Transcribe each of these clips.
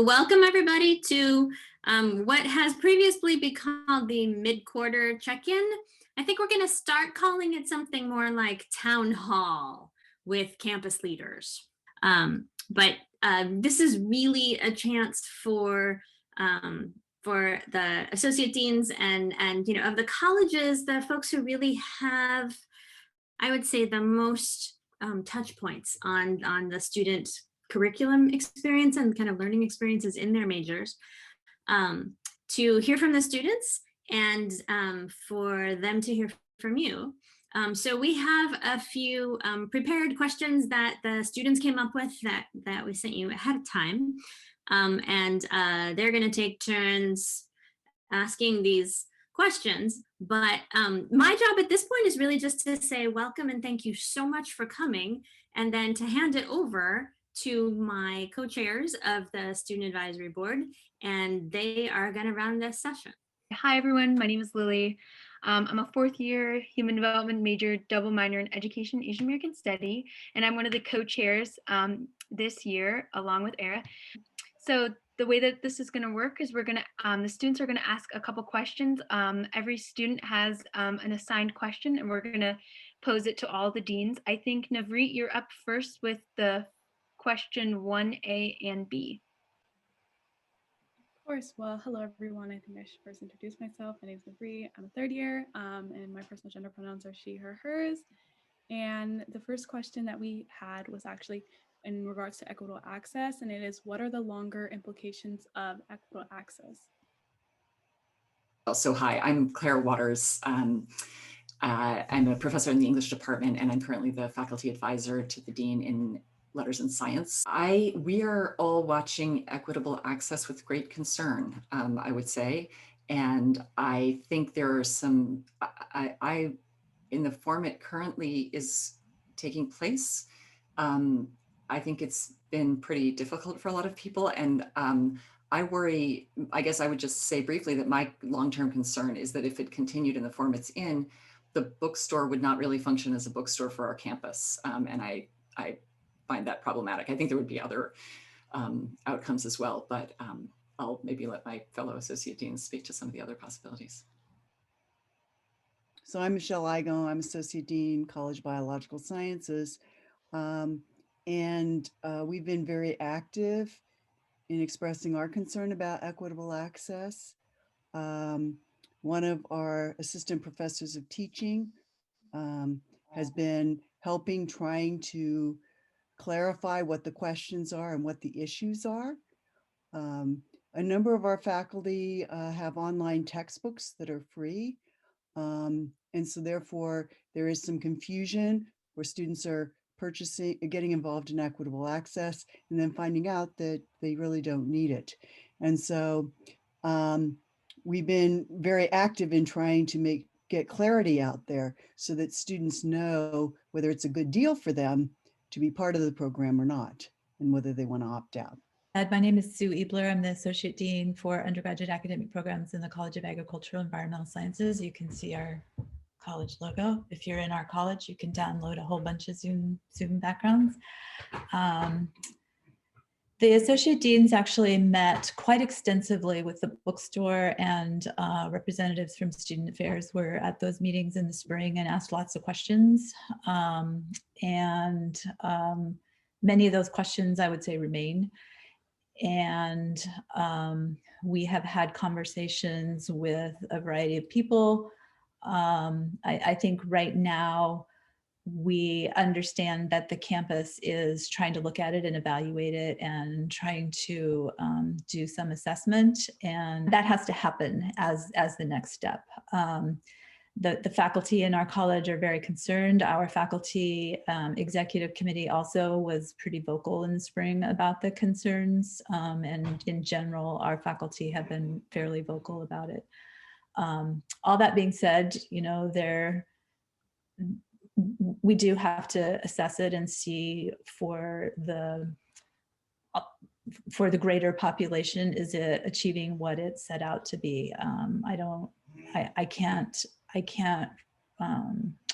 So welcome everybody to what has previously been called the mid-quarter check-in. I think we're going to start calling it something more like town hall with campus leaders. But this is really a chance for the associate deans and of the colleges, the folks who really have, I would say, the most touch points on the student curriculum experience and kind of learning experiences in their majors, to hear from the students and for them to hear from you. So we have a few prepared questions that the students came up with that we sent you ahead of time. And they're going to take turns asking these questions. But my job at this point is really just to say welcome and thank you so much for coming, and then to hand it over to my co-chairs of the Student Advisory Board, and they are going to run this session. Hi, everyone. My name is Lily. I'm a fourth-year human development major, double minor in education, Asian American study, and I'm one of the co-chairs this year, along with Era. So the way that this is going to work is we're going to, the students are going to ask a couple questions. Every student has an assigned question, and we're going to pose it to all the deans. I think, Navreet, you're up first with the question 1A and B. Of course. Well, hello, everyone. I think I should first introduce myself. My name is Navreet. I'm a third year, and my personal gender pronouns are she, her, hers. And the first question that we had was actually in regards to equitable access, and it is, what are the longer implications of equitable access? So hi, I'm Claire Waters. I'm a professor in the English department, and I'm currently the faculty advisor to the dean in Letters and Science. We are all watching equitable access with great concern, I would say. And I think there are some, in the form it currently is taking place, I think it's been pretty difficult for a lot of people. And I worry, I guess I would just say briefly that my long-term concern is that if it continued in the form it's in, the bookstore would not really function as a bookstore for our campus. And I find that problematic. I think there would be other outcomes as well, but I'll maybe let my fellow associate deans speak to some of the other possibilities. So I'm Michelle Igo. I'm Associate Dean, College of Biological Sciences. And we've been very active in expressing our concern about equitable access. One of our assistant professors of teaching has been trying to clarify what the questions are and what the issues are. A number of our faculty have online textbooks that are free. And so therefore there is some confusion where students are getting involved in equitable access and then finding out that they really don't need it. And so we've been very active in trying to get clarity out there so that students know whether it's a good deal for them to be part of the program or not, and whether they want to opt out. My name is Sue Ebler. I'm the Associate Dean for Undergraduate Academic Programs in the College of Agricultural and Environmental Sciences. You can see our college logo. If you're in our college, you can download a whole bunch of Zoom backgrounds. The Associate Deans actually met quite extensively with the bookstore, and representatives from Student Affairs were at those meetings in the spring and asked lots of questions. Many of those questions, I would say, remain. And we have had conversations with a variety of people. I think right now we understand that the campus is trying to look at it and evaluate it and trying to do some assessment, and that has to happen as the next step. The faculty in our college are very concerned. Our faculty executive committee also was pretty vocal in the spring about the concerns, and in general, our faculty have been fairly vocal about it. All that being said, we do have to assess it and see for the greater population, is it achieving what it set out to be? I can't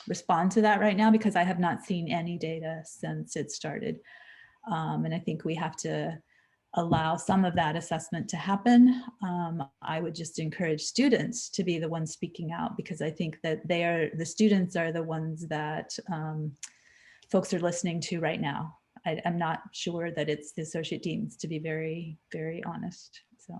respond to that right now because I have not seen any data since it started. And I think we have to allow some of that assessment to happen. I would just encourage students to be the ones speaking out, because I think that the students are the ones that folks are listening to right now. I'm not sure that it's the associate deans, to be very, very honest. So.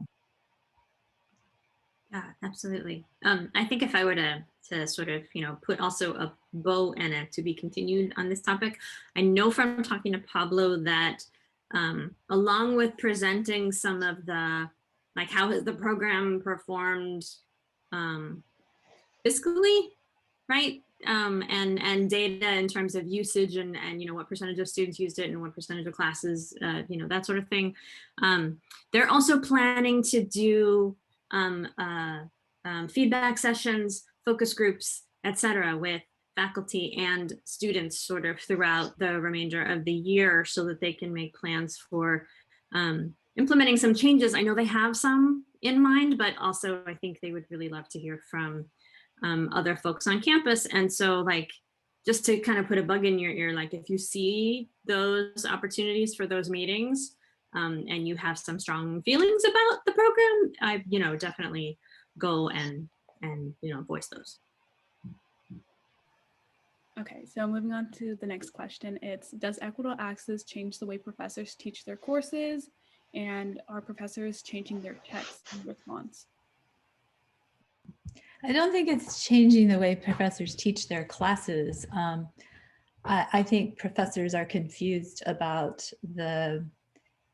Yeah, absolutely. I think if I were to sort of, put also a bow and a to be continued on this topic, I know from talking to Pablo that along with presenting some of the, like, how has the program performed fiscally, right? And data in terms of usage and what percentage of students used it and what percentage of classes, that sort of thing. They're also planning to do feedback sessions, focus groups, etc., with faculty and students sort of throughout the remainder of the year, so that they can make plans for implementing some changes. I know they have some in mind, but also I think they would really love to hear from other folks on campus. And so, like, just to kind of put a bug in your ear, like, if you see those opportunities for those meetings and you have some strong feelings about the program, I definitely go and voice those. Okay, so moving on to the next question. It's, does Equitable Access change the way professors teach their courses, and are professors changing their texts in response? I don't think it's changing the way professors teach their classes. I think professors are confused about the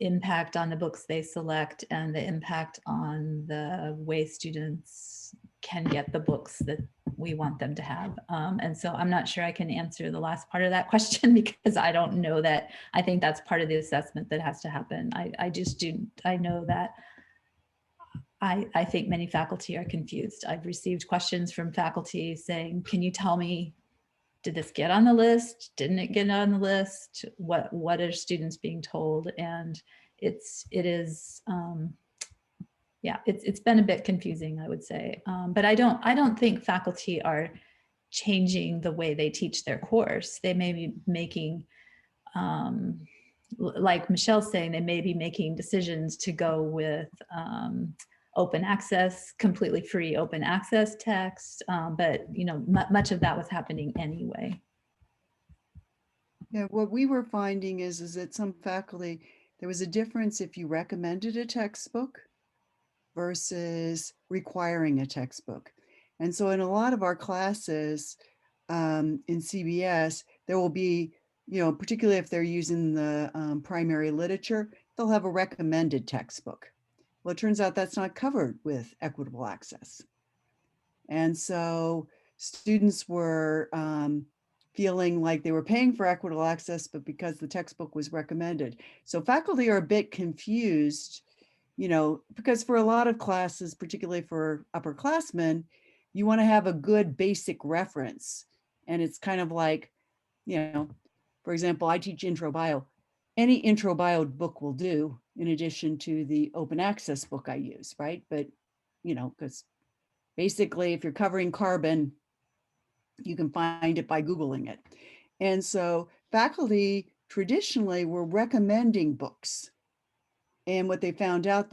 impact on the books they select and the impact on the way students can get the books that we want them to have. And so I'm not sure I can answer the last part of that question, because I don't know that. I think that's part of the assessment that has to happen. I know that I think many faculty are confused. I've received questions from faculty saying, can you tell me, did this get on the list? Didn't it get on the list? What are students being told? And it's been a bit confusing, I would say. But I don't think faculty are changing the way they teach their course. They may be making, like Michelle's saying, they may be making decisions to go with open access, completely free open access text, but much of that was happening anyway. Yeah, what we were finding is that some faculty, there was a difference if you recommended a textbook versus requiring a textbook. And so in a lot of our classes in CBS, there will be, particularly if they're using the primary literature, they'll have a recommended textbook. Well, it turns out that's not covered with Equitable Access. And so students were feeling like they were paying for Equitable Access, but because the textbook was recommended. So faculty are a bit confused, because for a lot of classes, particularly for upperclassmen, you want to have a good basic reference. And it's kind of like, for example, I teach intro bio. Any intro bio book will do, in addition to the open access book I use, right? But, because basically if you're covering carbon, you can find it by Googling it. And so faculty traditionally were recommending books. And what they found out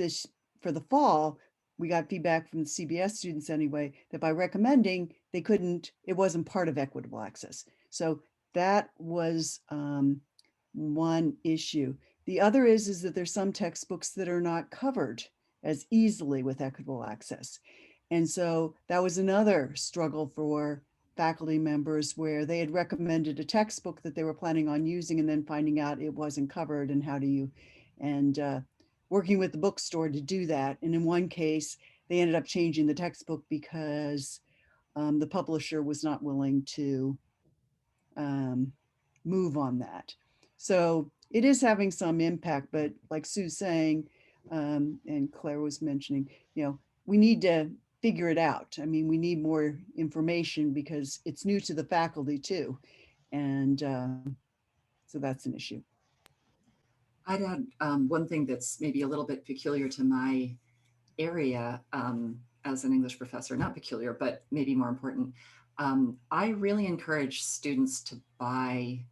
for the fall, we got feedback from the CBS students anyway, that by recommending, it wasn't part of Equitable Access. So that was one issue. The other is that there's some textbooks that are not covered as easily with Equitable Access. And so that was another struggle for faculty members, where they had recommended a textbook that they were planning on using and then finding out it wasn't covered, and working with the bookstore to do that. And in one case, they ended up changing the textbook because the publisher was not willing to move on that. So it is having some impact, but like Sue's saying, and Claire was mentioning, we need to figure it out. I mean, we need more information because it's new to the faculty too. And so that's an issue. I'd add one thing that's maybe a little bit peculiar to my area as an English professor, not peculiar, but maybe more important. I really encourage students to buy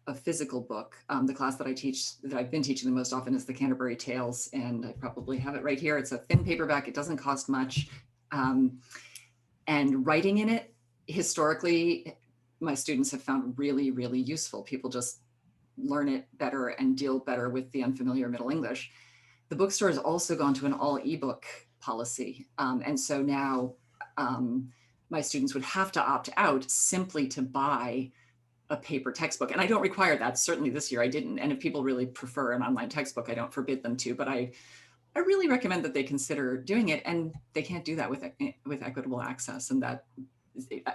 a physical book. The class that I teach, that I've been teaching the most often, is the Canterbury Tales, and I probably have it right here. It's a thin paperback. It doesn't cost much. And writing in it, historically, my students have found really, really useful. People just learn it better and deal better with the unfamiliar Middle English. The bookstore has also gone to an all ebook policy. And so now my students would have to opt out simply to buy a paper textbook. And I don't require that. Certainly this year I didn't. And if people really prefer an online textbook, I don't forbid them to, but I really recommend that they consider doing it. And they can't do that with Equitable Access. And that,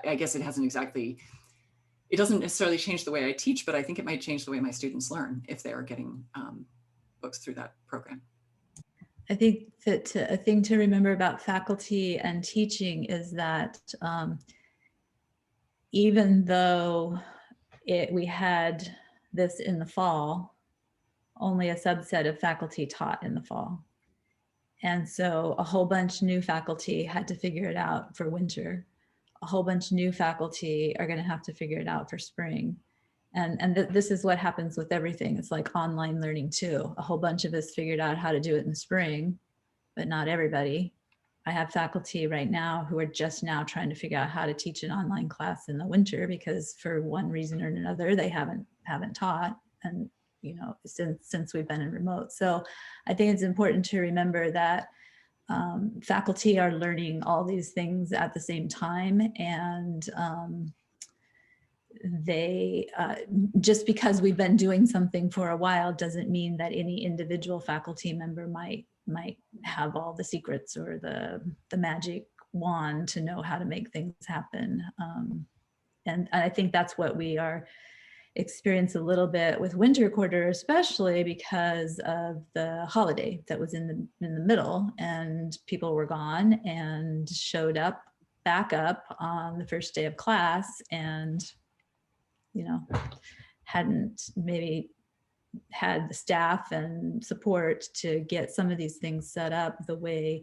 I guess it doesn't necessarily change the way I teach, but I think it might change the way my students learn if they are getting books through that program. I think that a thing to remember about faculty and teaching is that even though we had this in the fall, only a subset of faculty taught in the fall. And so a whole bunch new faculty had to figure it out for winter. A whole bunch of new faculty are going to have to figure it out for spring. And this is what happens with everything. It's like online learning too. A whole bunch of us figured out how to do it in the spring, but not everybody. I have faculty right now who are just now trying to figure out how to teach an online class in the winter because for one reason or another, they haven't taught, and since we've been in remote. So I think it's important to remember that faculty are learning all these things at the same time, and they just because we've been doing something for a while doesn't mean that any individual faculty member might have all the secrets or the magic wand to know how to make things happen. And I think that's what we are experience a little bit with winter quarter, especially because of the holiday that was in the middle, and people were gone and showed back up on the first day of class, and hadn't maybe had the staff and support to get some of these things set up the way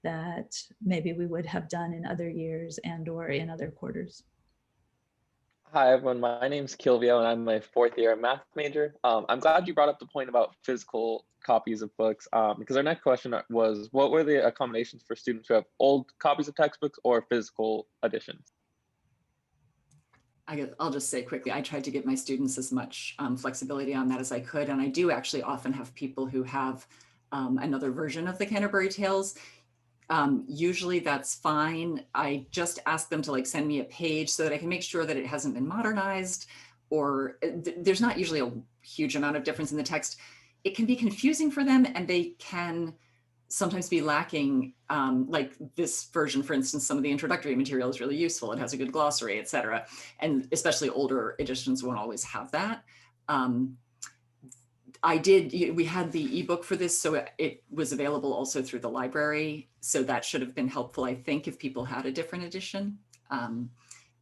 that maybe we would have done in other years and or in other quarters. Hi, everyone. My name's Kilvio, and I'm a fourth year math major. I'm glad you brought up the point about physical copies of books, because our next question was, what were the accommodations for students who have old copies of textbooks or physical editions? I'll just say quickly, I tried to give my students as much flexibility on that as I could. And I do actually often have people who have another version of the Canterbury Tales. Usually that's fine. I just ask them to send me a page so that I can make sure that it hasn't been modernized, or there's not usually a huge amount of difference in the text. It can be confusing for them, and they can sometimes be lacking, like this version, for instance, some of the introductory material is really useful. It has a good glossary, et cetera. And especially older editions won't always have that. We had the ebook for this, so it was available also through the library. So that should have been helpful, I think, if people had a different edition.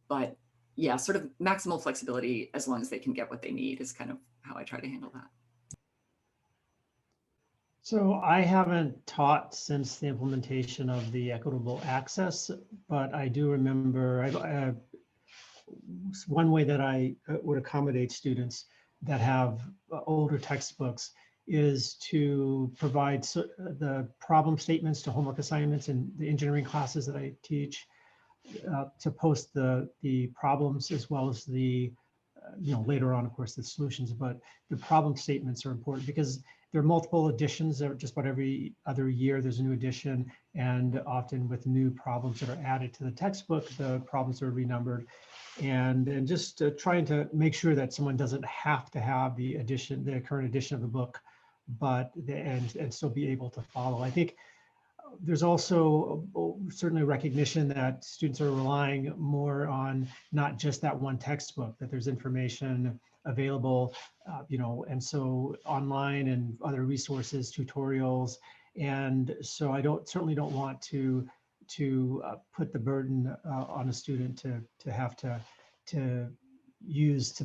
But yeah, sort of maximal flexibility as long as they can get what they need is kind of how I try to handle that. So I haven't taught since the implementation of the Equitable Access, but I do remember one way that I would accommodate students that have older textbooks is to provide the problem statements to homework assignments in the engineering classes that I teach, to post the problems as well as the, later on, of course, the solutions, but the problem statements are important because there are multiple editions. Just about every other year, there's a new edition, and often with new problems that are added to the textbook, the problems are renumbered. And just trying to make sure that someone doesn't have to have the current edition of the book, but and still be able to follow. I think there's also certainly recognition that students are relying more on not just that one textbook, that there's information available, and so online and other resources, tutorials. And so I certainly don't want to put the burden on a student to have to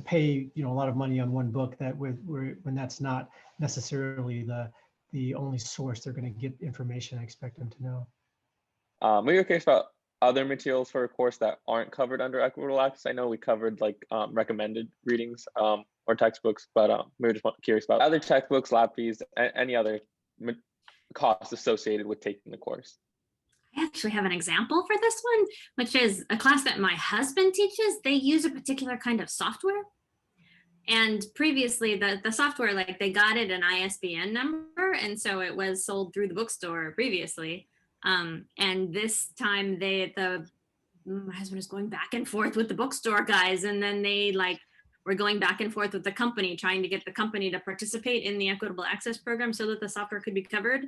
pay a lot of money on one book when that's not necessarily the only source they're going to get information I expect them to know. We were curious about other materials for a course that aren't covered under Equitable Access. I know we covered recommended readings. or textbooks, but we were just curious about other textbooks, lab fees, any other costs associated with taking the course. I actually have an example for this one, which is a class that my husband teaches. They use a particular kind of software. And previously the software, like they got it an ISBN number. And so it was sold through the bookstore previously. And this time my husband is going back and forth with the bookstore guys. And then they were going back and forth with the company, trying to get the company to participate in the Equitable Access program so that the software could be covered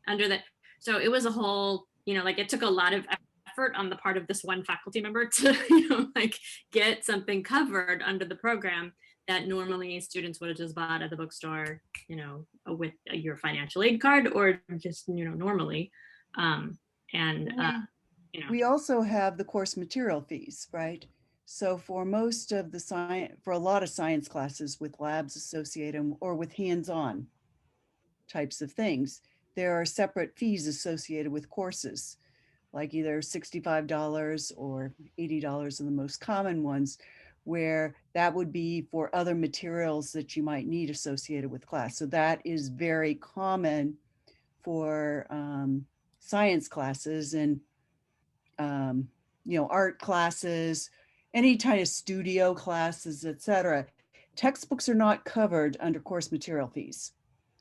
under that. So it was a whole, it took a lot of effort on the part of this one faculty member to, get something covered under the program that normally students would have just bought at the bookstore, with your financial aid card or just, normally. We also have the course material fees, right? So for most of the for a lot of science classes with labs associated or with hands-on types of things, there are separate fees associated with courses, like either $65 or $80 are the most common ones, where that would be for other materials that you might need associated with class. So that is very common for science classes and art classes, any kind of studio classes, etc. Textbooks are not covered under course material fees.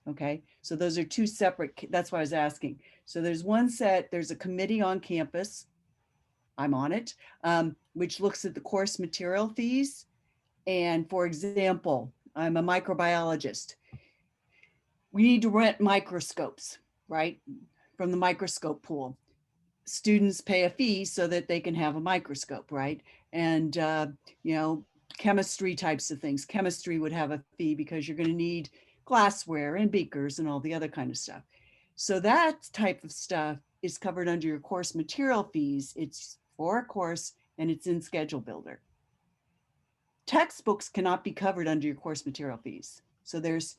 Okay, so those are two separate, that's why I was asking. So there's one set, there's a committee on campus, I'm on it, which looks at the course material fees. And for example, I'm a microbiologist. We need to rent microscopes, right? From the microscope pool. Students pay a fee so that they can have a microscope, right? And, chemistry types of things. Chemistry would have a fee because you're going to need glassware and beakers and all the other kind of stuff. So that type of stuff is covered under your course material fees. It's for a course and it's in Schedule Builder. Textbooks cannot be covered under your course material fees. So there's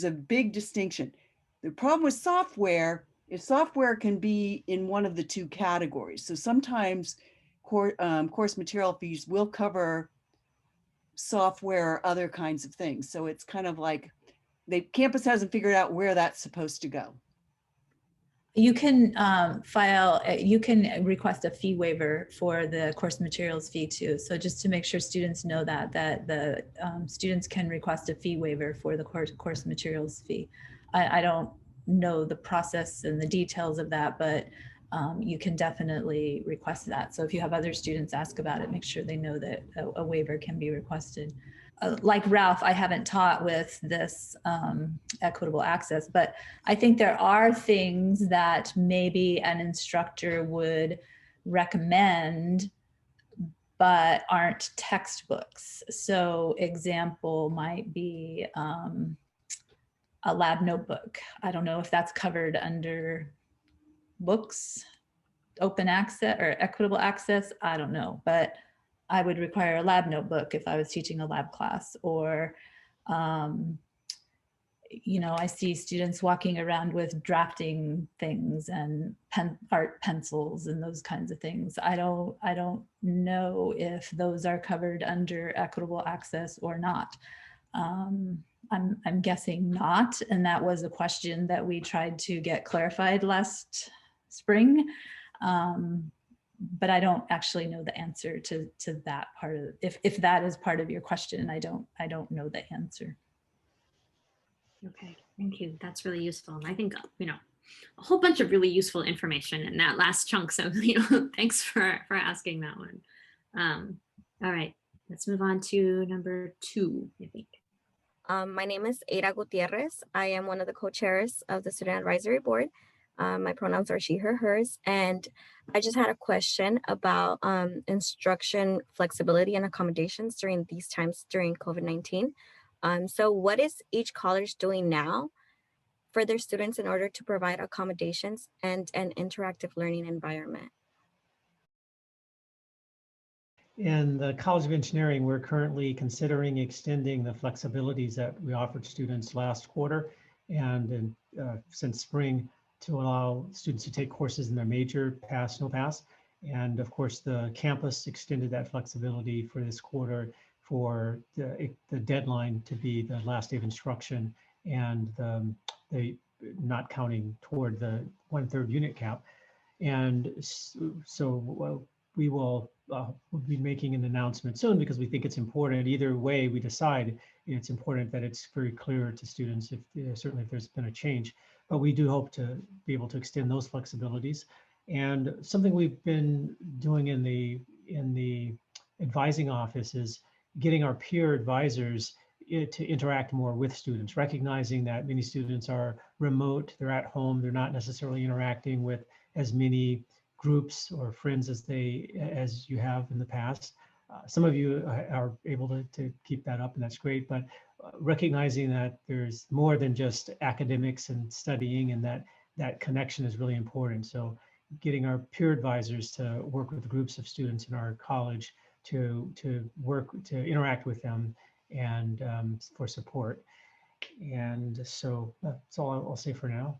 a big distinction. The problem with software is software can be in one of the two categories. So sometimes course material fees will cover software or other kinds of things. So it's kind of like campus hasn't figured out where that's supposed to go. You can you can request a fee waiver for the course materials fee too. So just to make sure students know that the students can request a fee waiver for the course materials fee. I don't know the process and the details of that, but you can definitely request that. So if you have other students ask about it, make sure they know that a waiver can be requested. Like Ralph, I haven't taught with this equitable access, but I think there are things that maybe an instructor would recommend, but aren't textbooks. So example might be a lab notebook. I don't know if that's covered under books, open access or equitable access. I don't know, but I would require a lab notebook if I was teaching a lab class, or, I see students walking around with drafting things and art pencils and those kinds of things. I don't know if those are covered under equitable access or not. I'm guessing not, and that was a question that we tried to get clarified last spring. But I don't actually know the answer to that part of it. If that is part of your question, I don't know the answer. Okay, thank you. That's really useful. And I think, a whole bunch of really useful information in that last chunk. So, thanks for asking that one. All right, let's move on to number 2, I think. My name is Ada Gutierrez. I am one of the co-chairs of the Student Advisory Board. My pronouns are she, her, hers. And I just had a question about instruction flexibility and accommodations during these times during COVID-19. So what is each college doing now for their students in order to provide accommodations and an interactive learning environment? In the College of Engineering, we're currently considering extending the flexibilities that we offered students last quarter and since spring, to allow students to take courses in their major, pass, no pass. And of course, the campus extended that flexibility for this quarter for the deadline to be the last day of instruction and the not counting toward the 1/3 unit cap. And so we will we'll be making an announcement soon because we think it's important. Either way we decide, it's important that it's very clear to students if certainly if there's been a change. But we do hope to be able to extend those flexibilities. And something we've been doing in the advising office is getting our peer advisors to interact more with students, recognizing that many students are remote, they're at home, they're not necessarily interacting with as many groups or friends as you have in the past. Some of you are able to keep that up, and that's great, but recognizing that there's more than just academics and studying, and that connection is really important. So getting our peer advisors to work with groups of students in our college to interact with them and for support. And so that's all I'll say for now.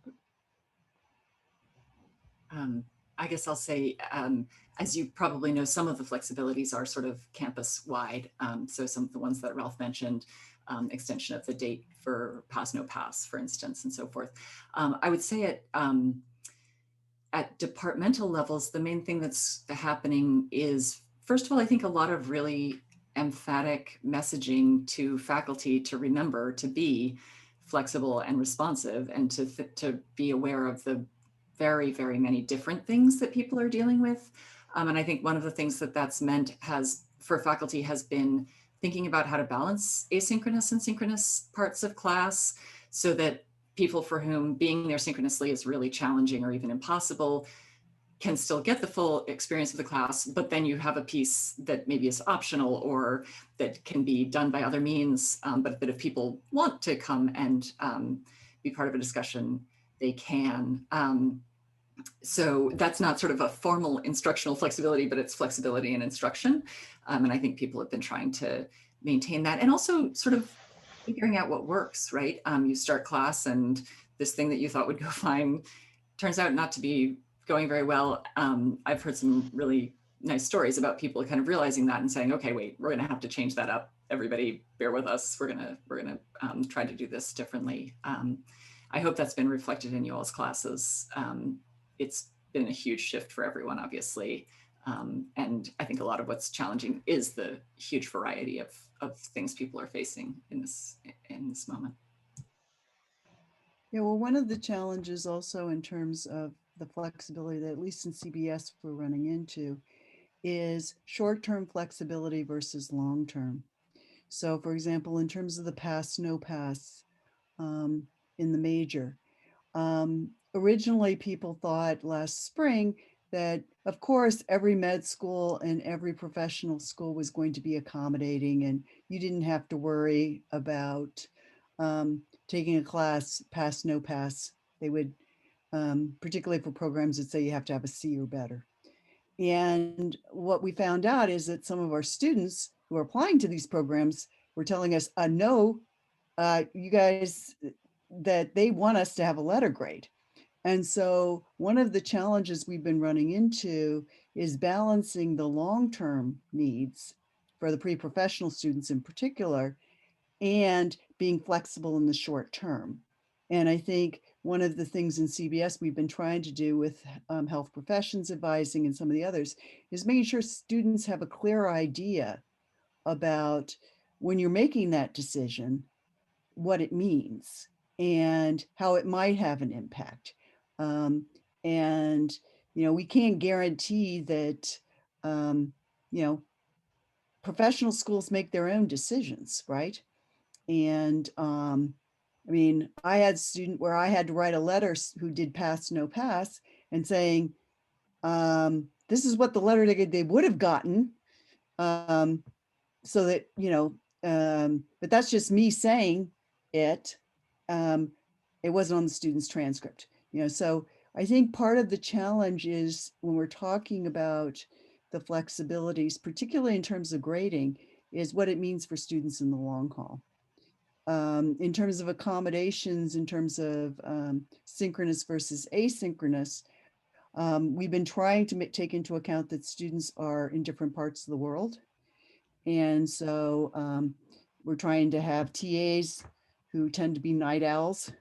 I guess I'll say, as you probably know, some of the flexibilities are sort of campus-wide. So some of the ones that Ralph mentioned, extension of the date for pass, no pass, for instance, and so forth. I would say at departmental levels, the main thing that's happening is, first of all, I think a lot of really emphatic messaging to faculty to remember to be flexible and responsive, and to be aware of the very, very many different things that people are dealing with. And I think one of the things that's meant for faculty has been thinking about how to balance asynchronous and synchronous parts of class so that people for whom being there synchronously is really challenging or even impossible can still get the full experience of the class, but then you have a piece that maybe is optional or that can be done by other means, but that if people want to come and be part of a discussion, they can. So that's not sort of a formal instructional flexibility, but it's flexibility in instruction. And I think people have been trying to maintain that, and also sort of figuring out what works, right? You start class and this thing that you thought would go fine turns out not to be going very well. I've heard some really nice stories about people kind of realizing that and saying, okay, wait, we're gonna have to change that up. Everybody bear with us. We're gonna try to do this differently. I hope that's been reflected in you all's classes. It's been a huge shift for everyone, obviously. And I think a lot of what's challenging is the huge variety of things people are facing in this moment. Yeah, well, one of the challenges also in terms of the flexibility that at least in CBS we're running into is short-term flexibility versus long-term. So for example, in terms of the pass, no pass in the major, originally people thought last spring that of course every med school and every professional school was going to be accommodating and you didn't have to worry about taking a class, pass, no pass. They would, particularly for programs that say you have to have a C or better. And what we found out is that some of our students who are applying to these programs were telling us, no, you guys, that they want us to have a letter grade. And so one of the challenges we've been running into is balancing the long-term needs for the pre-professional students in particular, and being flexible in the short term. And I think one of the things in CBS we've been trying to do with health professions advising and some of the others is making sure students have a clear idea about when you're making that decision, what it means and how it might have an impact. And, you know, we can't guarantee that, you know, professional schools make their own decisions, right? And I mean, I had a student where I had to write a letter who did pass, no pass, and saying, this is what the letter they would have gotten. So that, you know, but that's just me saying it. It wasn't on the student's transcript, you know, so I think part of the challenge is when we're talking about the flexibilities, particularly in terms of grading, is what it means for students in the long haul. In terms of accommodations, in terms of synchronous versus asynchronous, we've been trying to take into account that students are in different parts of the world. And so we're trying to have TAs who tend to be night owls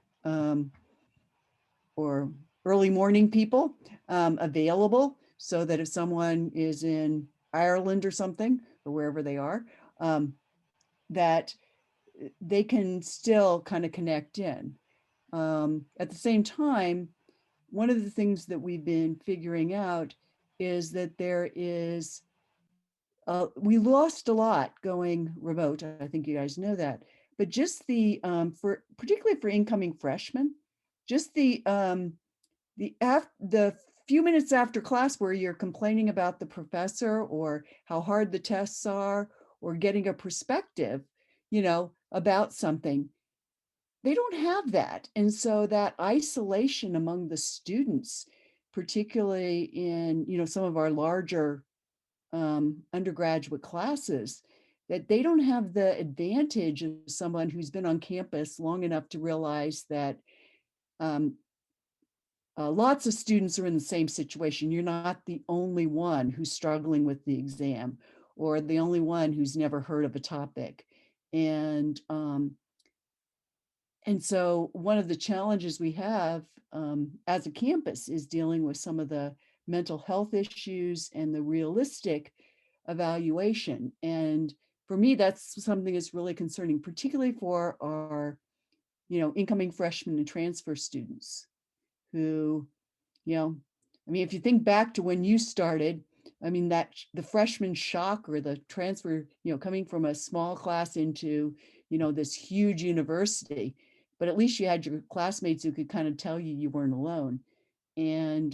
or early morning people available, so that if someone is in Ireland or something, or wherever they are, that they can still kind of connect in. At the same time, one of the things that we've been figuring out is that there is, we lost a lot going remote. I think you guys know that, but just the, particularly for incoming freshmen, just the few minutes after class where you're complaining about the professor or how hard the tests are, or getting a perspective, about something, they don't have that. And so that isolation among the students, particularly in, some of our larger undergraduate classes, that they don't have the advantage of someone who's been on campus long enough to realize that lots of students are in the same situation. You're not the only one who's struggling with the exam, or the only one who's never heard of a topic. And so one of the challenges we have as a campus is dealing with some of the mental health issues and the realistic evaluation. And for me, that's something that's really concerning, particularly for our, incoming freshmen and transfer students who, if you think back to when you started, that the freshman shock or the transfer, coming from a small class into, this huge university, but at least you had your classmates who could kind of tell you weren't alone. And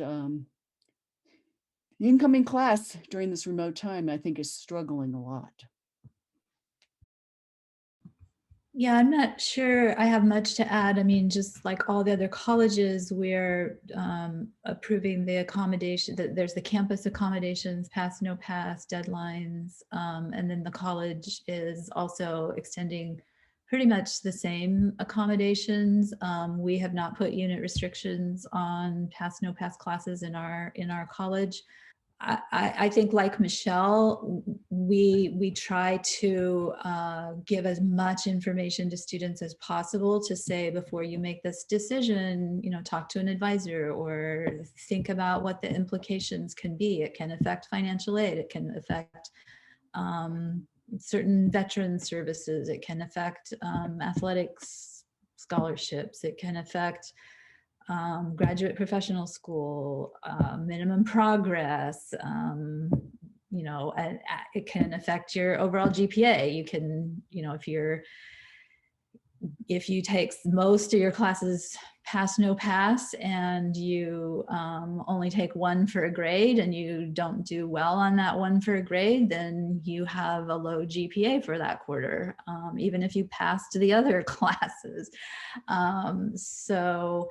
the incoming class during this remote time, I think, is struggling a lot. Yeah, I'm not sure I have much to add. Just like all the other colleges, we're approving the accommodation, there's the campus accommodations, pass, no pass, deadlines. And then the college is also extending pretty much the same accommodations. We have not put unit restrictions on pass, no pass classes in our college. I think, like Michelle, we try to give as much information to students as possible to say, before you make this decision, talk to an advisor or think about what the implications can be. It can affect financial aid. It can affect certain veteran services. It can affect athletics scholarships. It can affect graduate professional school, minimum progress, it can affect your overall GPA. You can, if you take most of your classes pass, no pass, and you only take one for a grade and you don't do well on that one for a grade, then you have a low GPA for that quarter, even if you passed the other classes. So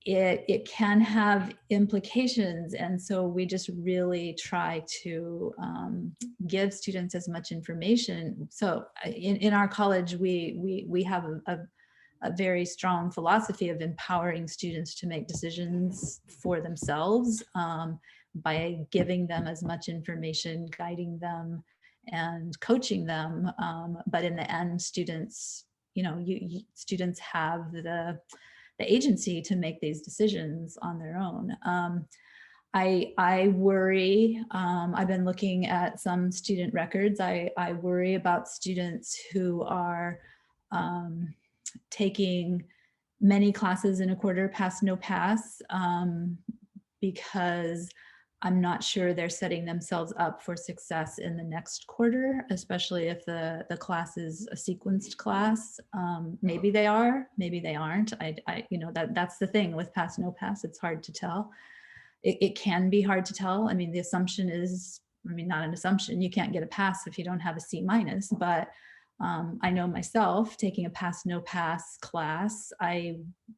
it can have implications. And so we just really try to give students as much information. So in our college, we have a very strong philosophy of empowering students to make decisions for themselves by giving them as much information, guiding them, and coaching them. But in the end, students, students have the agency to make these decisions on their own. I worry, I've been looking at some student records. I worry about students who are taking many classes in a quarter, pass, no pass, because I'm not sure they're setting themselves up for success in the next quarter, especially if the class is a sequenced class. Maybe they are, maybe they aren't. That's the thing with pass, no pass. It's hard to tell. It can be hard to tell. The assumption is, not an assumption. You can't get a pass if you don't have a C-, but I know myself, taking a pass, no pass class, I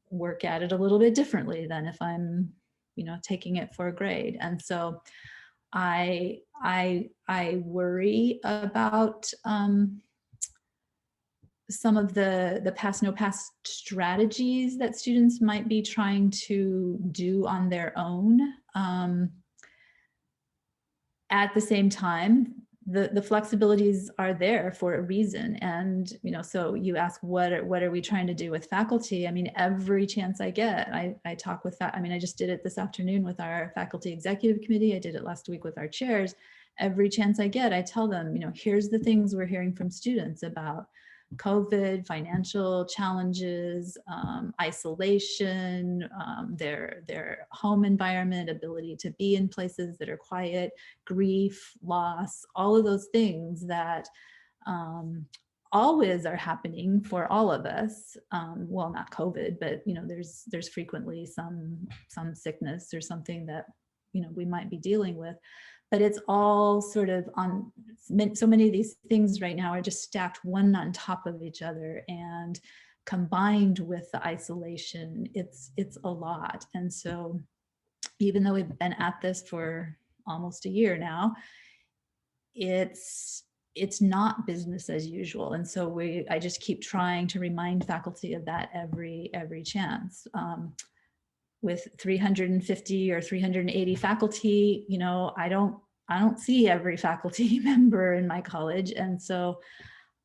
work at it a little bit differently than if I'm taking it for a grade. And so I worry about some of the pass, no pass strategies that students might be trying to do on their own. At the same time, the flexibilities are there for a reason. And, so you ask, what are we trying to do with faculty? I mean, every chance I get, I talk with that. I mean, I just did it this afternoon with our faculty executive committee. I did it last week with our chairs. Every chance I get, I tell them, here's the things we're hearing from students about COVID, financial challenges, isolation, their home environment, ability to be in places that are quiet, grief, loss, all of those things that always are happening for all of us. Well, not COVID, but there's frequently some sickness or something that we might be dealing with. But it's all sort of on, so many of these things right now are just stacked one on top of each other, and combined with the isolation, it's a lot. And so even though we've been at this for almost a year now, it's not business as usual. And so I just keep trying to remind faculty of that every chance. With 350 or 380 faculty, I don't see every faculty member in my college. And so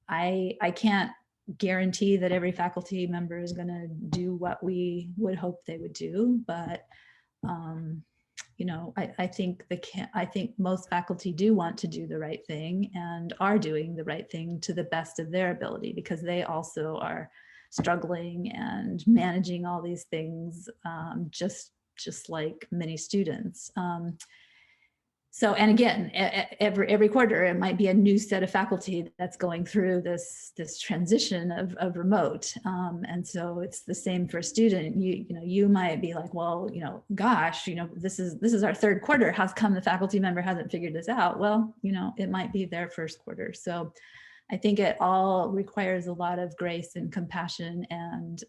I can't guarantee that every faculty member is going to do what we would hope they would do. But, I think most faculty do want to do the right thing and are doing the right thing to the best of their ability, because they also are struggling and managing all these things, just like many students. So, and again, every quarter, it might be a new set of faculty that's going through this transition of remote. And so it's the same for a student. You might be like, well, gosh, this is our third quarter. How come the faculty member hasn't figured this out? Well, it might be their first quarter. So I think it all requires a lot of grace and compassion and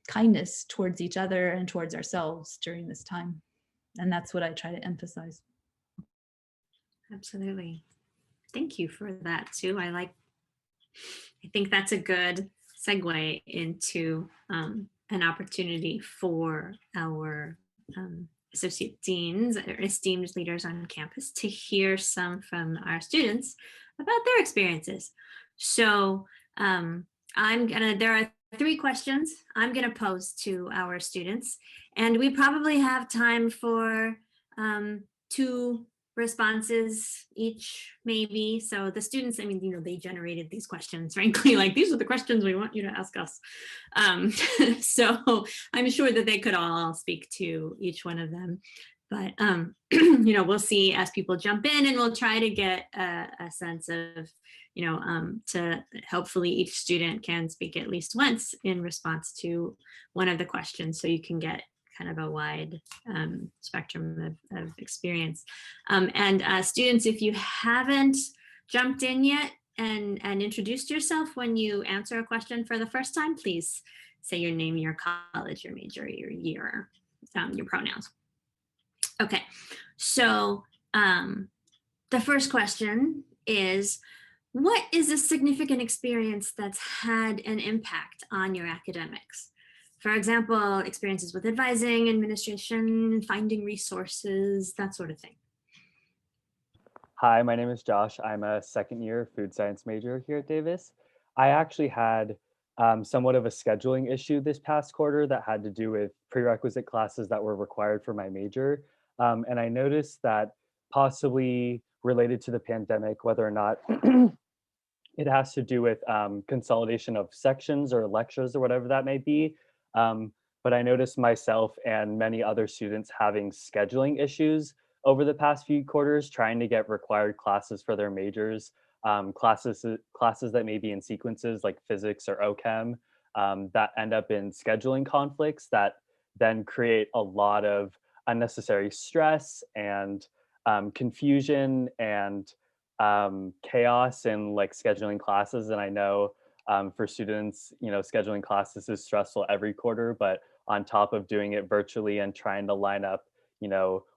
kindness towards each other and towards ourselves during this time. And that's what I try to emphasize. Absolutely. Thank you for that too. I think that's a good segue into an opportunity for our associate deans or esteemed leaders on campus to hear some from our students about their experiences. So there are 3 questions I'm gonna pose to our students, and we probably have time for 2 responses each, maybe. So the students, they generated these questions, frankly, like these are the questions we want you to ask us. So I'm sure that they could all speak to each one of them. But, we'll see as people jump in, and we'll try to get a sense of, to hopefully each student can speak at least once in response to one of the questions, so you can get kind of a wide spectrum of experience. And students, if you haven't jumped in yet and introduced yourself when you answer a question for the first time, please say your name, your college, your major, your year, your pronouns. Okay, so the first question is, what is a significant experience that's had an impact on your academics? For example, experiences with advising, administration, finding resources, that sort of thing. Hi, my name is Josh. I'm a second-year food science major here at Davis. I actually had somewhat of a scheduling issue this past quarter that had to do with prerequisite classes that were required for my major. And I noticed that possibly related to the pandemic, whether or not it has to do with consolidation of sections or lectures or whatever that may be. But I noticed myself and many other students having scheduling issues over the past few quarters, trying to get required classes for their majors, classes that may be in sequences like physics or OChem, that end up in scheduling conflicts that then create a lot of unnecessary stress and confusion and chaos in like scheduling classes. And I know for students, scheduling classes is stressful every quarter, but on top of doing it virtually and trying to line up,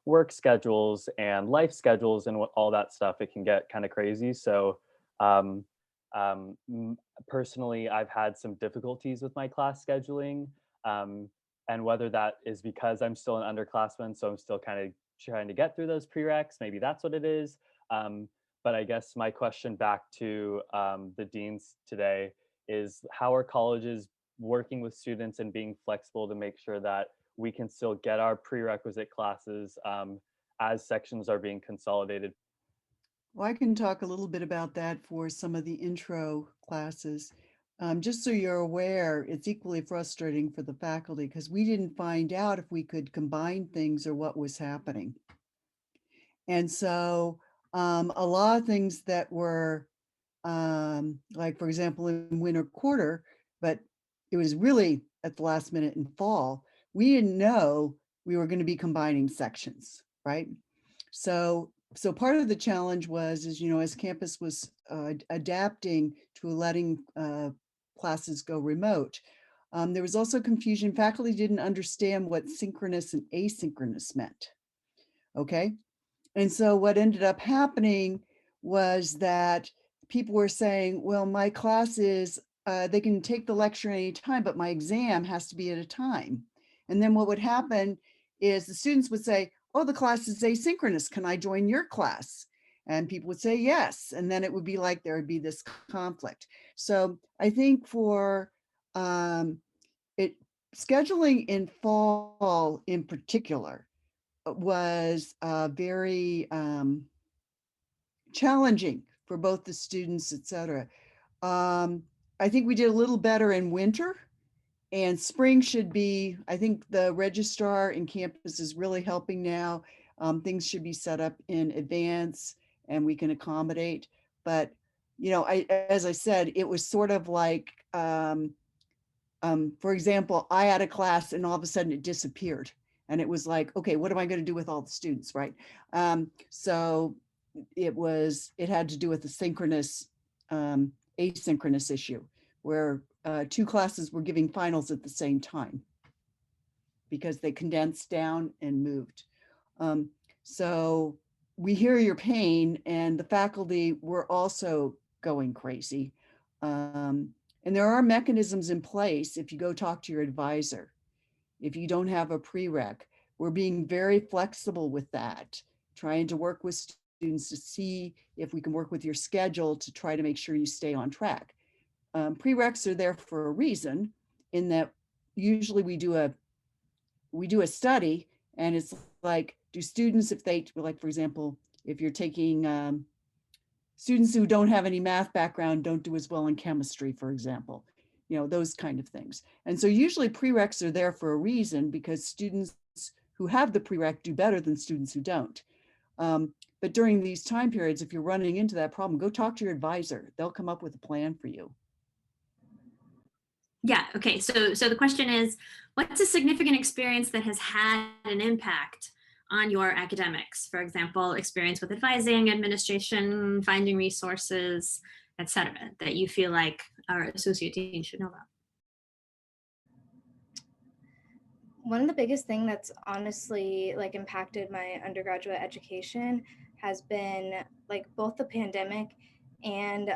work schedules and life schedules and all that stuff, it can get kind of crazy. So personally, I've had some difficulties with my class scheduling. And whether that is because I'm still an underclassman, so I'm still kind of trying to get through those prereqs. Maybe that's what it is. But I guess my question back to the deans today is, how are colleges working with students and being flexible to make sure that we can still get our prerequisite classes as sections are being consolidated? Well, I can talk a little bit about that for some of the intro classes. Just so you're aware, it's equally frustrating for the faculty because we didn't find out if we could combine things or what was happening. And so a lot of things that were like, for example, in winter quarter, but it was really at the last minute in fall, we didn't know we were going to be combining sections, right? So part of the challenge was, as campus was adapting to letting classes go remote, there was also confusion. Faculty didn't understand what synchronous and asynchronous meant. Okay. And so what ended up happening was that people were saying, well, my class is, they can take the lecture any time, but my exam has to be at a time. And then what would happen is the students would say, oh, the class is asynchronous. Can I join your class? And people would say yes. And then it would be like there would be this conflict. So I think for scheduling in fall in particular was very challenging for both the students, et cetera. I think we did a little better in winter, and spring should be, I think the registrar in campus is really helping now. Things should be set up in advance and we can accommodate. But, as I said, it was sort of like, for example, I had a class and all of a sudden it disappeared. And it was like, okay, what am I going to do with all the students, right? So it had to do with the synchronous, asynchronous issue, where two classes were giving finals at the same time because they condensed down and moved. So we hear your pain, and the faculty were also going crazy. And there are mechanisms in place if you go talk to your advisor. If you don't have a prereq, we're being very flexible with that, trying to work with students to see if we can work with your schedule to try to make sure you stay on track. Prereqs are there for a reason, in that usually we do a study, and it's like, do students, if they, like, for example, if you're taking students who don't have any math background don't do as well in chemistry, for example, those kind of things. And so usually prereqs are there for a reason, because students who have the prereq do better than students who don't. But during these time periods, if you're running into that problem, go talk to your advisor. They'll come up with a plan for you. Yeah, okay, so the question is, what's a significant experience that has had an impact on your academics? For example, experience with advising, administration, finding resources, etc., that you feel like our associate dean should know about. One of the biggest thing that's honestly like impacted my undergraduate education has been like both the pandemic and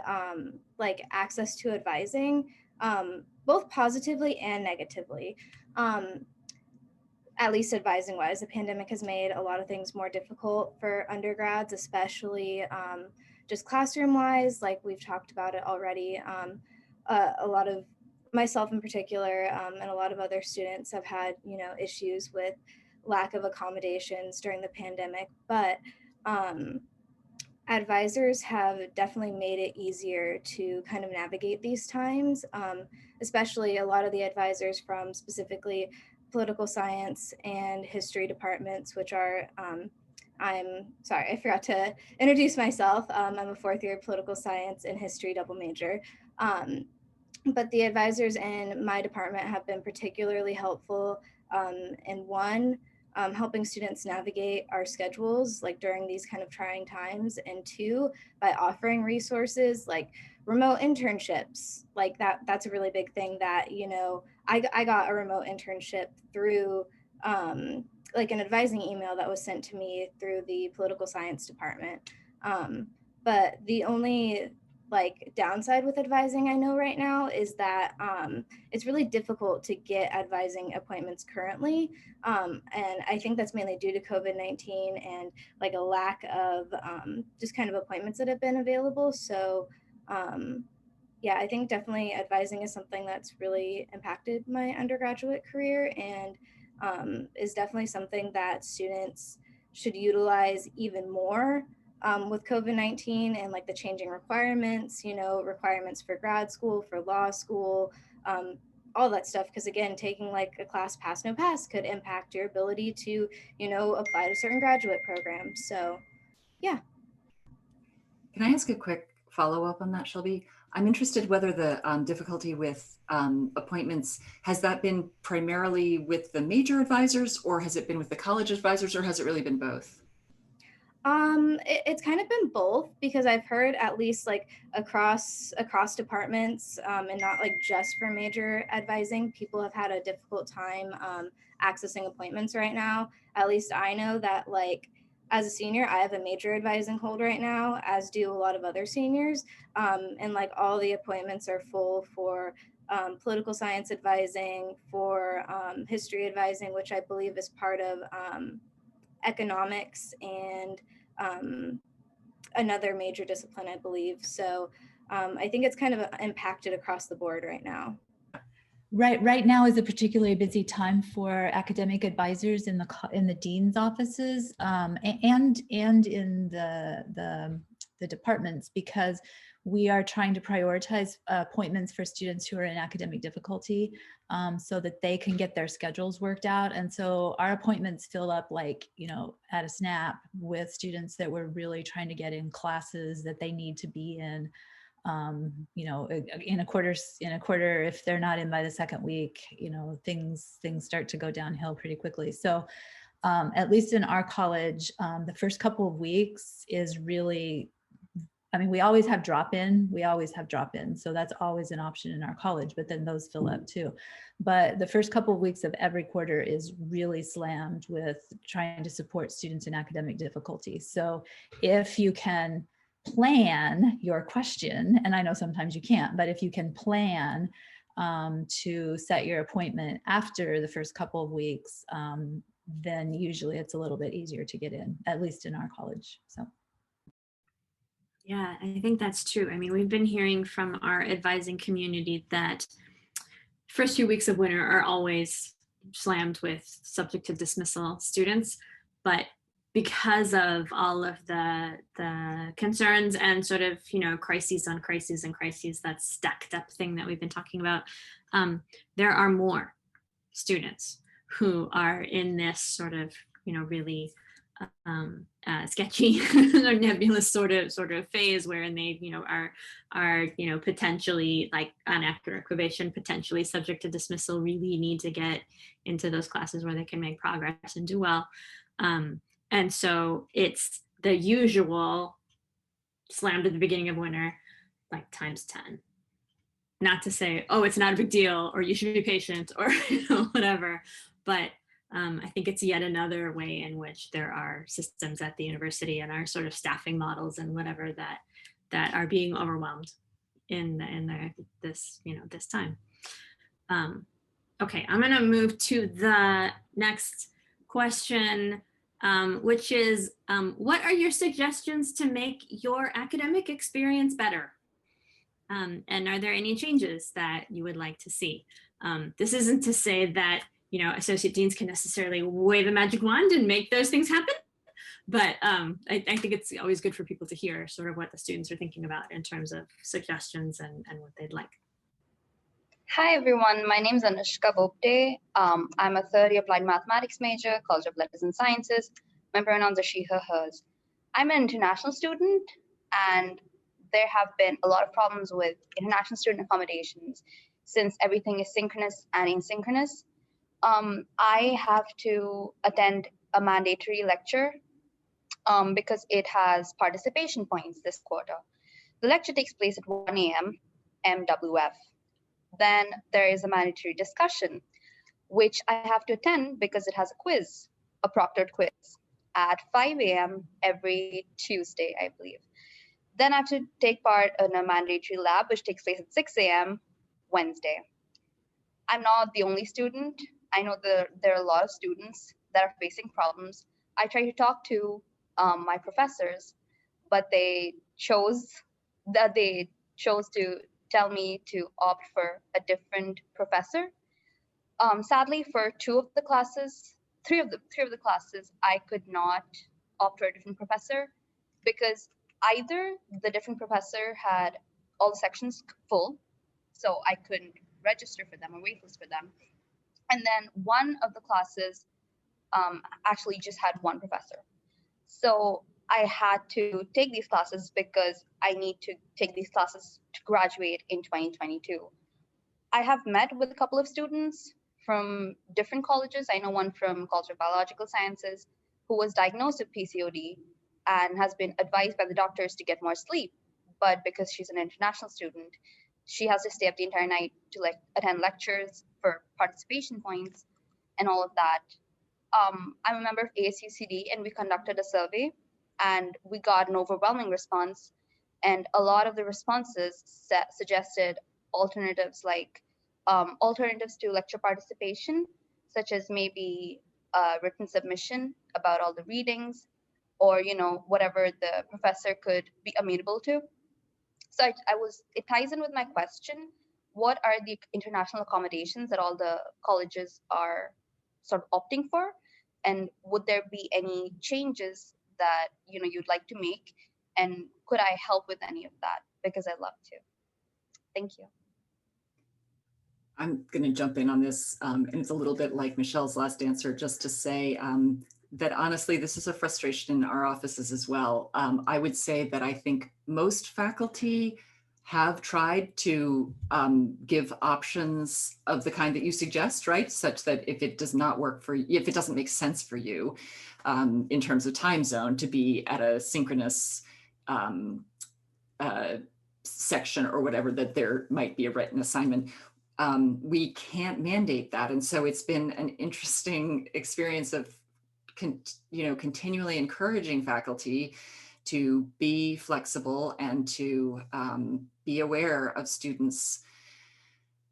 like access to advising, both positively and negatively. At least advising wise, the pandemic has made a lot of things more difficult for undergrads, especially just classroom wise, like we've talked about it already. A lot of myself in particular, and a lot of other students have had, issues with lack of accommodations during the pandemic, but advisors have definitely made it easier to kind of navigate these times, especially a lot of the advisors from specifically political science and history departments, which are, I'm sorry, I forgot to introduce myself. I'm a fourth year political science and history double major. But the advisors in my department have been particularly helpful in one, helping students navigate our schedules like during these kind of trying times, and two, by offering resources like remote internships. Like that's a really big thing that, I got a remote internship through like an advising email that was sent to me through the political science department. But the only like downside with advising I know right now is that it's really difficult to get advising appointments currently. And I think that's mainly due to COVID-19 and like a lack of just kind of appointments that have been available. So yeah, I think definitely advising is something that's really impacted my undergraduate career and is definitely something that students should utilize even more with COVID-19 and like the changing requirements, you know, requirements for grad school, for law school, all that stuff. Because again, taking like a class pass, no pass could impact your ability to, you know, apply to certain graduate programs. So yeah. Can I ask a quick follow-up on that, Shelby? I'm interested whether the difficulty with appointments, has that been primarily with the major advisors, or has it been with the college advisors, or has it really been both? It's kind of been both because I've heard at least like across departments and not like just for major advising, people have had a difficult time accessing appointments right now. At least I know that like as a senior, I have a major advising hold right now, as do a lot of other seniors. And like all the appointments are full for political science advising, for history advising, which I believe is part of economics and another major discipline, I believe. So I think it's kind of impacted across the board right now. Right now is a particularly busy time for academic advisors in the dean's offices and in the departments, because we are trying to prioritize appointments for students who are in academic difficulty so that they can get their schedules worked out. And so our appointments fill up like, you know, at a snap with students that we're really trying to get in classes that they need to be in. You know, in a quarter, if they're not in by the second week, you know, things start to go downhill pretty quickly. So at least in our college, the first couple of weeks is really, I mean, we always have drop-in. So that's always an option in our college, but then those fill up too. But the first couple of weeks of every quarter is really slammed with trying to support students in academic difficulty. So if you can plan your question, and I know sometimes you can't, but if you can plan to set your appointment after the first couple of weeks, then usually it's a little bit easier to get in, at least in our college. So. Yeah, I think that's true. I mean, we've been hearing from our advising community that first few weeks of winter are always slammed with subject to dismissal students, but because of all of the concerns and sort of, you know, crises on crises and crises, that stacked up thing that we've been talking about, there are more students who are in this sort of, you know, really sketchy or nebulous sort of phase wherein they, you know, are you know, potentially like on accurate probation, potentially subject to dismissal, really need to get into those classes where they can make progress and do well. And so it's the usual slammed at the beginning of winter, like times 10. Not to say, oh, it's not a big deal, or you should be patient, or you know, whatever, but I think it's yet another way in which there are systems at the university and our sort of staffing models and whatever that are being overwhelmed in this, you know, this time. Okay, I'm going to move to the next question, which is, what are your suggestions to make your academic experience better? And are there any changes that you would like to see? This isn't to say that, you know, associate deans can necessarily wave a magic wand and make those things happen. But I think it's always good for people to hear sort of what the students are thinking about in terms of suggestions and what they'd like. Hi, everyone. My name is Anushka Bopte. I'm a third-year applied mathematics major, College of Letters and Sciences. My pronouns are she, her, hers. I'm an international student, and there have been a lot of problems with international student accommodations since everything is synchronous and asynchronous. I have to attend a mandatory lecture because it has participation points this quarter. The lecture takes place at 1 a.m. MWF. Then there is a mandatory discussion, which I have to attend because it has a quiz, a proctored quiz, at 5 a.m. every Tuesday, I believe. Then I have to take part in a mandatory lab, which takes place at 6 a.m. Wednesday. I'm not the only student. I know there are a lot of students that are facing problems. I try to talk to my professors, but they chose to tell me to opt for a different professor. Sadly, for three of the classes, I could not opt for a different professor because either the different professor had all the sections full, so I couldn't register for them or waitlist for them, and then one of the classes actually just had one professor. So I had to take these classes because I need to take these classes to graduate in 2022. I have met with a couple of students from different colleges. I know one from College of Biological Sciences who was diagnosed with PCOD and has been advised by the doctors to get more sleep. But because she's an international student, she has to stay up the entire night to attend lectures for participation points and all of that. I'm a member of ASUCD, and we conducted a survey, and we got an overwhelming response. And a lot of the responses suggested alternatives alternatives to lecture participation, such as maybe a written submission about all the readings, or whatever the professor could be amenable to. So it ties in with my question: what are the international accommodations that all the colleges are sort of opting for, and would there be any changes that you'd like to make, and could I help with any of that, because I'd love to. Thank you. I'm going to jump in on this, and it's a little bit like Michelle's last answer, just to say that honestly, this is a frustration in our offices as well. I would say that I think most faculty have tried to give options of the kind that you suggest, right? Such that if it does not work for you, if it doesn't make sense for you in terms of time zone to be at a synchronous section or whatever, that there might be a written assignment. We can't mandate that. And so it's been an interesting experience of continually encouraging faculty to be flexible and to be aware of students'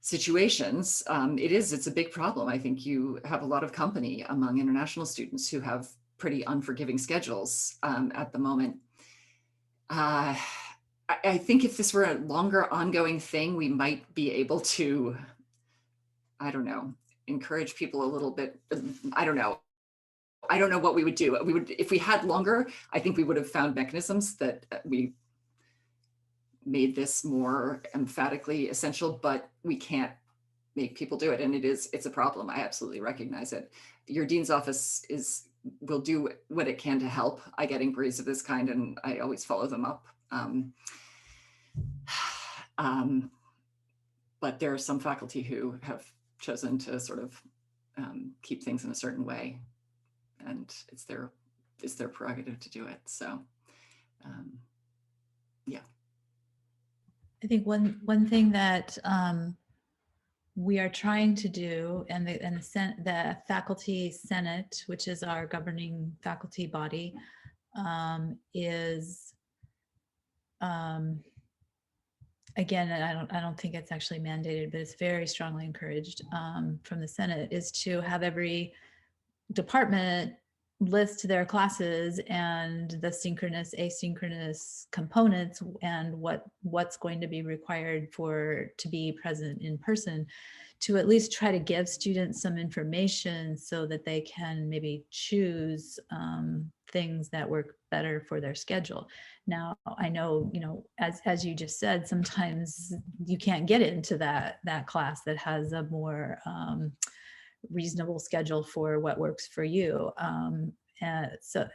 situations. It's a big problem. I think you have a lot of company among international students who have pretty unforgiving schedules at the moment. I think if this were a longer ongoing thing, we might be able to, I don't know, encourage people a little bit. I don't know what we would do. If we had longer, I think we would have found mechanisms that we made this more emphatically essential, but we can't make people do it. And it's a problem. I absolutely recognize it. Your dean's office will do what it can to help. I get inquiries of this kind and I always follow them up. But there are some faculty who have chosen to sort of keep things in a certain way, and it's their prerogative to do it. So, yeah. I think one thing that we are trying to do, and the Faculty Senate, which is our governing faculty body, is again, I don't think it's actually mandated, but it's very strongly encouraged from the Senate, is to have every department list their classes and the synchronous, asynchronous components, and what's going to be required to be present in person, to at least try to give students some information so that they can maybe choose things that work better for their schedule. Now, I know, as you just said, sometimes you can't get into that class that has a more reasonable schedule for what works for you. So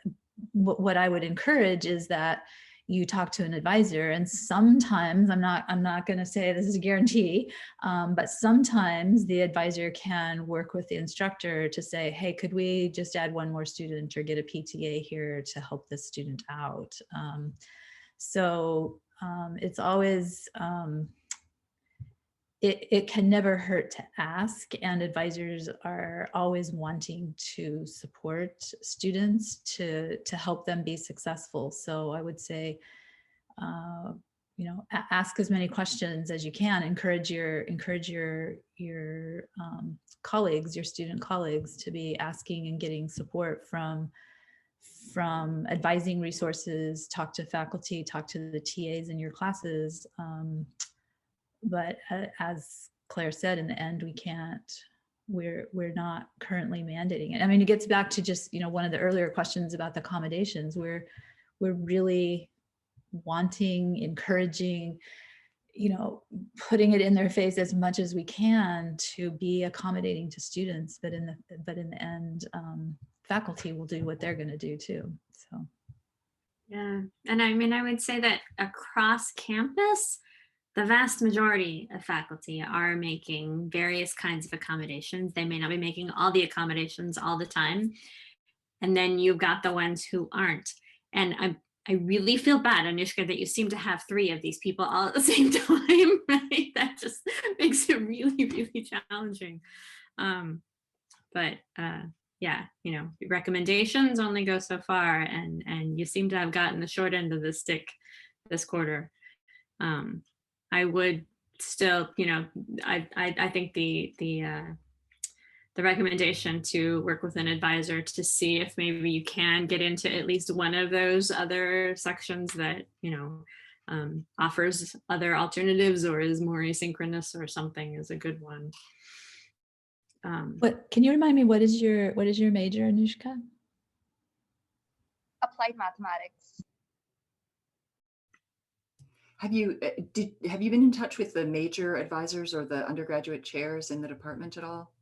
what I would encourage is that you talk to an advisor, and sometimes, I'm not going to say this is a guarantee, but sometimes the advisor can work with the instructor to say, hey, could we just add one more student or get a PTA here to help this student out? So it's always, it can never hurt to ask, and advisors are always wanting to support students to help them be successful. So I would say you know, ask as many questions as you can. Encourage your colleagues, your student colleagues, to be asking and getting support from advising resources. Talk to faculty, talk to the TAs in your classes. But as Claire said, in the end, we can't. We're not currently mandating it. I mean, it gets back to just, you know, one of the earlier questions about the accommodations. We're really wanting, encouraging, you know, putting it in their face as much as we can to be accommodating to students, but in the end, faculty will do what they're going to do too. So yeah, and I mean, I would say that across campus, the vast majority of faculty are making various kinds of accommodations. They may not be making all the accommodations all the time, and then you've got the ones who aren't. And I really feel bad, Anushka, that you seem to have 3 of these people all at the same time, right? That just makes it really, really challenging. Yeah, you know, recommendations only go so far, and you seem to have gotten the short end of the stick this quarter. I would still, you know, I think the recommendation to work with an advisor to see if maybe you can get into at least one of those other sections that, you know, offers other alternatives or is more asynchronous or something is a good one. what, can you remind me, what is your major, Anushka? Applied mathematics. Have you been in touch with the major advisors or the undergraduate chairs in the department at all?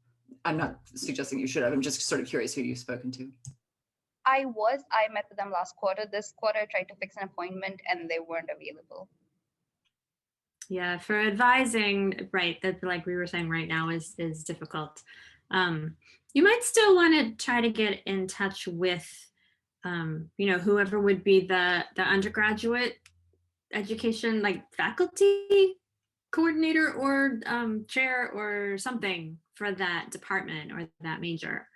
I'm not suggesting you should have. I'm just sort of curious who you've spoken to. I met with them last quarter. This quarter, I tried to fix an appointment and they weren't available. Yeah, for advising, right, that like we were saying right now is difficult. You might still want to try to get in touch with, you know, whoever would be the undergraduate education, like faculty coordinator or chair or something for that department or that major.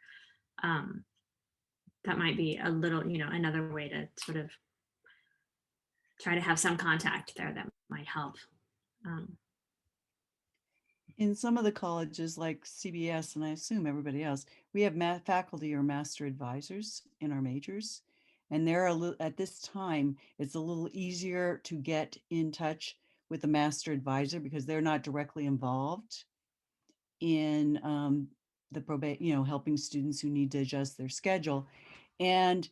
That might be a little, you know, another way to sort of try to have some contact there that might help. In some of the colleges like CBS, and I assume everybody else, we have faculty or master advisors in our majors. And they're at this time, it's a little easier to get in touch with the master advisor because they're not directly involved in the probate, you know, helping students who need to adjust their schedule. And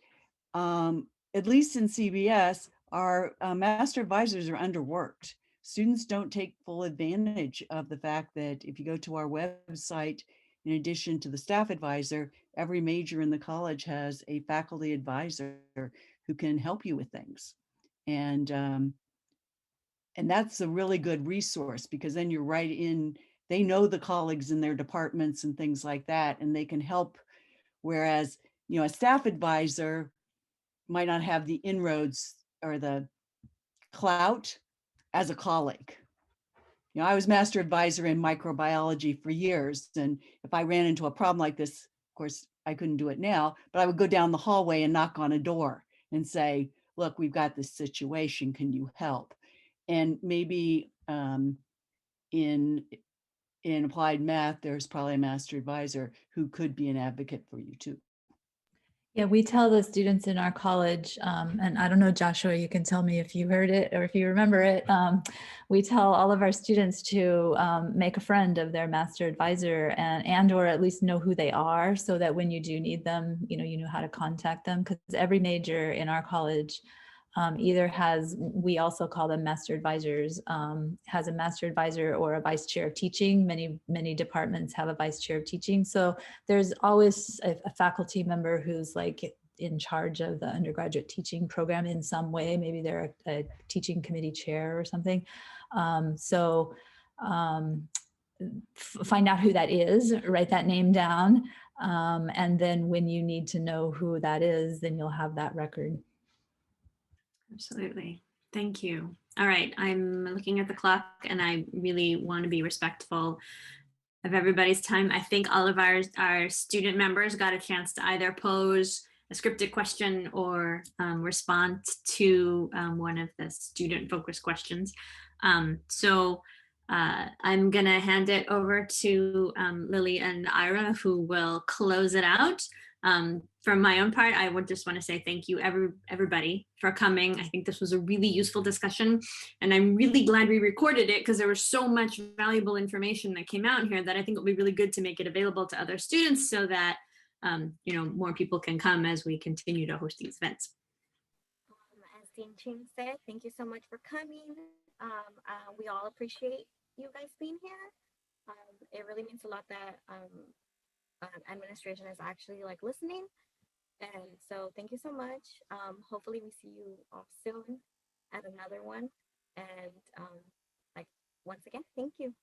at least in CBS, our master advisors are underworked. Students don't take full advantage of the fact that if you go to our website, in addition to the staff advisor, every major in the college has a faculty advisor who can help you with things. And that's a really good resource because then you're right in, they know the colleagues in their departments and things like that, and they can help. Whereas, you know, a staff advisor might not have the inroads or the clout as a colleague. You know, I was master advisor in microbiology for years. And if I ran into a problem like this, of course, I couldn't do it now, but I would go down the hallway and knock on a door and say, look, we've got this situation, can you help? And maybe in applied math, there's probably a master advisor who could be an advocate for you too. Yeah, we tell the students in our college, and I don't know, Joshua, you can tell me if you heard it or if you remember it. We tell all of our students to make a friend of their master advisor and or at least know who they are so that when you do need them, you know how to contact them, because every major in our college either has, we also call them master advisors, has a master advisor or a vice chair of teaching. Many departments have a vice chair of teaching. So there's always a faculty member who's like in charge of the undergraduate teaching program in some way. Maybe they're a teaching committee chair or something. Find out who that is, write that name down. And then when you need to know who that is, then you'll have that record. Absolutely. Thank you. All right. I'm looking at the clock and I really want to be respectful of everybody's time. I think all of our student members got a chance to either pose a scripted question or respond to one of the student focused questions. So I'm gonna hand it over to Lily and Ira, who will close it out. From my own part, I would just want to say thank you everybody for coming. I think this was a really useful discussion, and I'm really glad we recorded it because there was so much valuable information that came out here that I think it'll be really good to make it available to other students so that more people can come as we continue to host these events. As Dean Ching said, thank you so much for coming. We all appreciate you guys being here. It really means a lot that administration is actually like listening. And so thank you so much. Hopefully we see you all soon at another one. And once again, thank you.